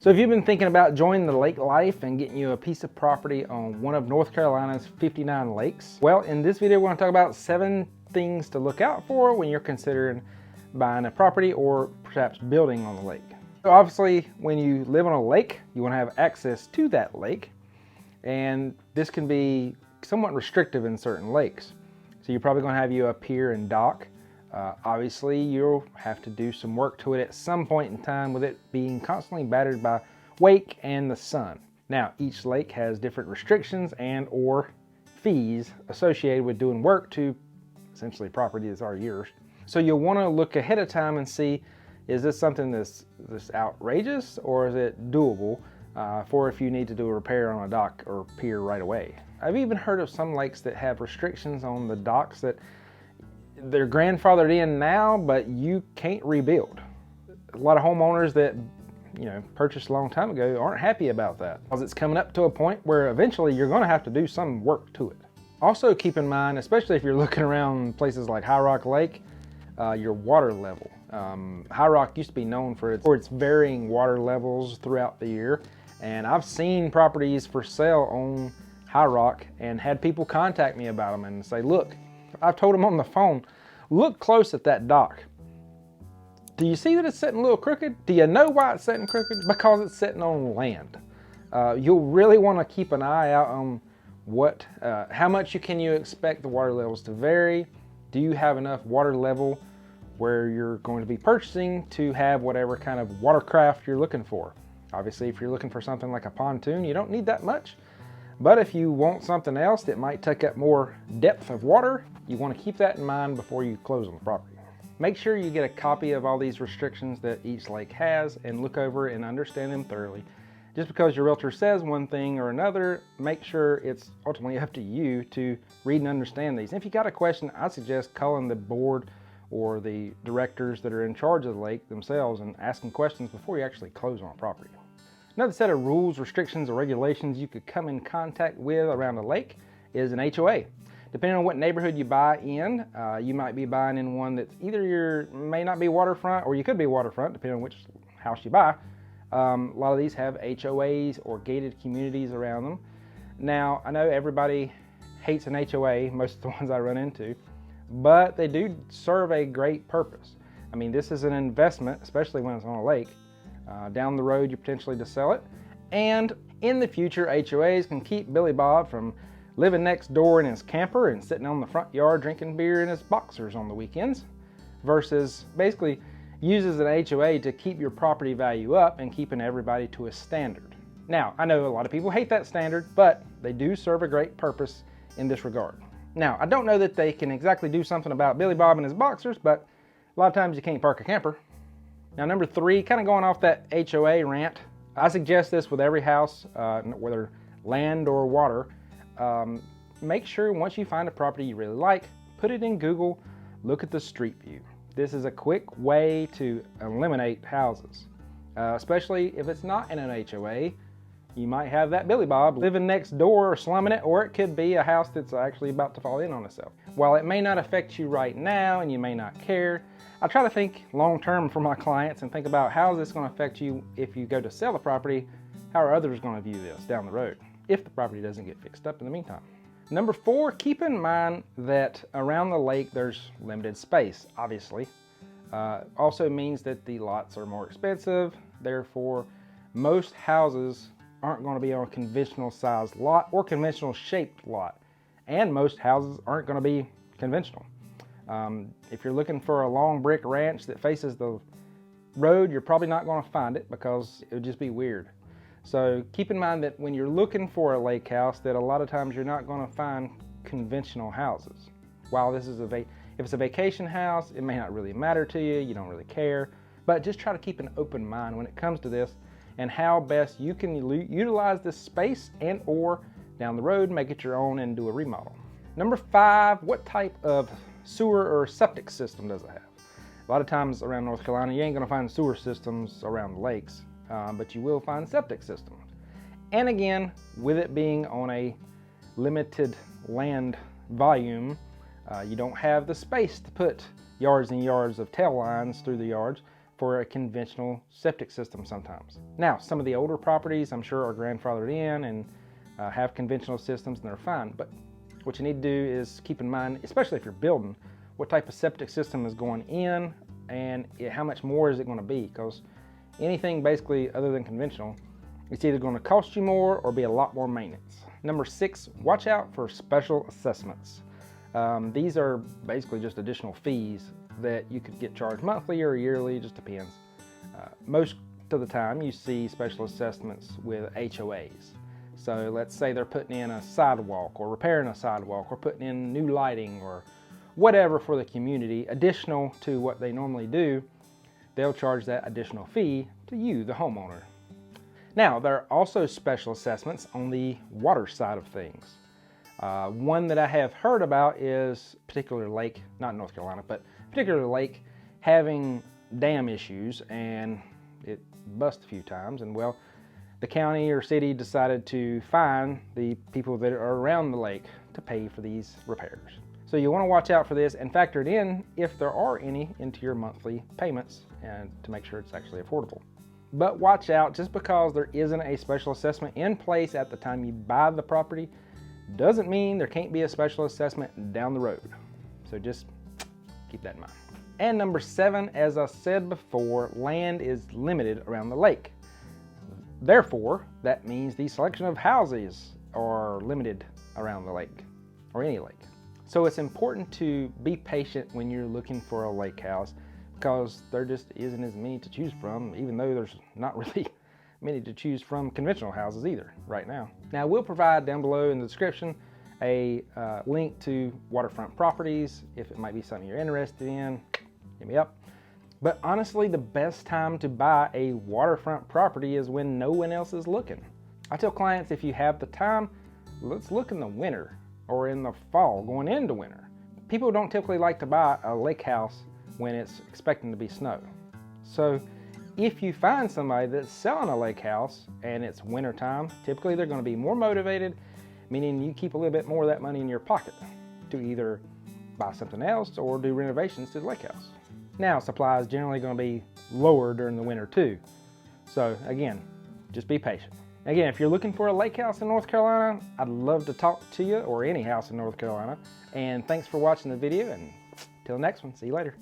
So if you've been thinking about joining the lake life and getting you a piece of property on one of North Carolina's 59 lakes, well, in this video we're going to talk about 7 things to look out for when you're considering buying a property or perhaps building on the lake. So obviously when you live on a lake, you want to have access to that lake, and this can be somewhat restrictive in certain lakes. So you're probably going to have you a pier and dock. Obviously you'll have to do some work to it at some point in time with it being constantly battered by wake and the sun. Now each lake has different restrictions and or fees associated with doing work to essentially property that's already yours. So you'll want to look ahead of time and see, is this something that's outrageous, or is it doable for if you need to do a repair on a dock or pier right away. I've even heard of some lakes that have restrictions on the docks that they're grandfathered in now, but you can't rebuild. A lot of homeowners that purchased a long time ago aren't happy about that, because it's coming up to a point where eventually you're going to have to do some work to it. Also keep in mind, especially if you're looking around places like High Rock Lake, your water level. High Rock used to be known for its varying water levels throughout the year, and I've seen properties for sale on High Rock and had people contact me about them and say, look, I've told them on the phone, look close at that dock. Do you see that it's sitting a little crooked? Do you know why it's sitting crooked? Because it's sitting on land. You'll really want to keep an eye out on how much can you expect the water levels to vary. Do you have enough water level where you're going to be purchasing to have whatever kind of watercraft you're looking for? Obviously, if you're looking for something like a pontoon, you don't need that much. But if you want something else that might take up more depth of water, you want to keep that in mind before you close on the property. Make sure you get a copy of all these restrictions that each lake has and look over and understand them thoroughly. Just because your realtor says one thing or another, make sure it's ultimately up to you to read and understand these. And if you got a question, I suggest calling the board or the directors that are in charge of the lake themselves and asking questions before you actually close on a property. Another set of rules, restrictions, or regulations you could come in contact with around a lake is an HOA. Depending on what neighborhood you buy in, you might be buying in one that's either may not be waterfront, or you could be waterfront, depending on which house you buy. A lot of these have HOAs or gated communities around them. Now, I know everybody hates an HOA, most of the ones I run into, but they do serve a great purpose. I mean, this is an investment, especially when it's on a lake. Down the road, you potentially to sell it. And in the future, HOAs can keep Billy Bob from living next door in his camper and sitting on the front yard drinking beer in his boxers on the weekends, versus basically uses an HOA to keep your property value up and keeping everybody to a standard. Now, I know a lot of people hate that standard, but they do serve a great purpose in this regard. Now, I don't know that they can exactly do something about Billy Bob and his boxers, but a lot of times you can't park a camper. Now, number 3, kind of going off that HOA rant, I suggest this with every house, whether land or water. Make sure once you find a property you really like, put it in Google, look at the street view. This is a quick way to eliminate houses, especially if it's not in an HOA. You might have that Billy Bob living next door or slumming it, or it could be a house that's actually about to fall in on itself. While it may not affect you right now and you may not care, I try to think long term for my clients and think about how is this going to affect you if you go to sell the property. How are others going to view this down the road if the property doesn't get fixed up in the meantime? Number 4, keep in mind that around the lake there's limited space, obviously. Also means that the lots are more expensive. Therefore, most houses aren't going to be on a conventional sized lot or conventional shaped lot. And most houses aren't going to be conventional. If you're looking for a long brick ranch that faces the road, you're probably not going to find it because it would just be weird. So keep in mind that when you're looking for a lake house, that a lot of times you're not going to find conventional houses. While this is if it's a vacation house, it may not really matter to you, you don't really care, but just try to keep an open mind when it comes to this and how best you can utilize this space and or down the road make it your own and do a remodel. Number 5, what type of sewer or septic system does it have? A lot of times around North Carolina, you ain't gonna find sewer systems around the lakes, but you will find septic systems. And again, with it being on a limited land volume, you don't have the space to put yards and yards of tail lines through the yards. for a conventional septic system sometimes. Now, some of the older properties I'm sure are grandfathered in and have conventional systems and they're fine, but what you need to do is keep in mind, especially if you're building, what type of septic system is going in and how much more is it going to be, because anything basically other than conventional, it's either going to cost you more or be a lot more maintenance. Number 6, watch out for special assessments. These are basically just additional fees that you could get charged monthly or yearly, just depends. Most of the time you see special assessments with HOAs. So let's say they're putting in a sidewalk or repairing a sidewalk or putting in new lighting or whatever for the community, additional to what they normally do. They'll charge that additional fee to you, the homeowner. Now, there are also special assessments on the water side of things. One that I have heard about is a particular lake, not North Carolina, but a particular lake having dam issues, and it bust a few times, and well, the county or city decided to fine the people that are around the lake to pay for these repairs. So you want to watch out for this and factor it in, if there are any, into your monthly payments, and to make sure it's actually affordable. But watch out, just because there isn't a special assessment in place at the time you buy the property doesn't mean there can't be a special assessment down the road. So just keep that in mind. And number 7, as I said before, land is limited around the lake. Therefore, that means the selection of houses are limited around the lake, or any lake. So it's important to be patient when you're looking for a lake house, because there just isn't as many to choose from, even though there's not really many to choose from conventional houses either right now. Now, we'll provide down below in the description a link to waterfront properties. If it might be something you're interested in, hit me up. But honestly, the best time to buy a waterfront property is when no one else is looking. I tell clients, if you have the time, let's look in the winter or in the fall going into winter. People don't typically like to buy a lake house when it's expecting to be snow. So if you find somebody that's selling a lake house and it's winter time, typically they're going to be more motivated, meaning you keep a little bit more of that money in your pocket to either buy something else or do renovations to the lake house. Now, supply is generally going to be lower during the winter too. So again, just be patient. Again, if you're looking for a lake house in North Carolina, I'd love to talk to you, or any house in North Carolina. And thanks for watching the video, and till the next one, see you later.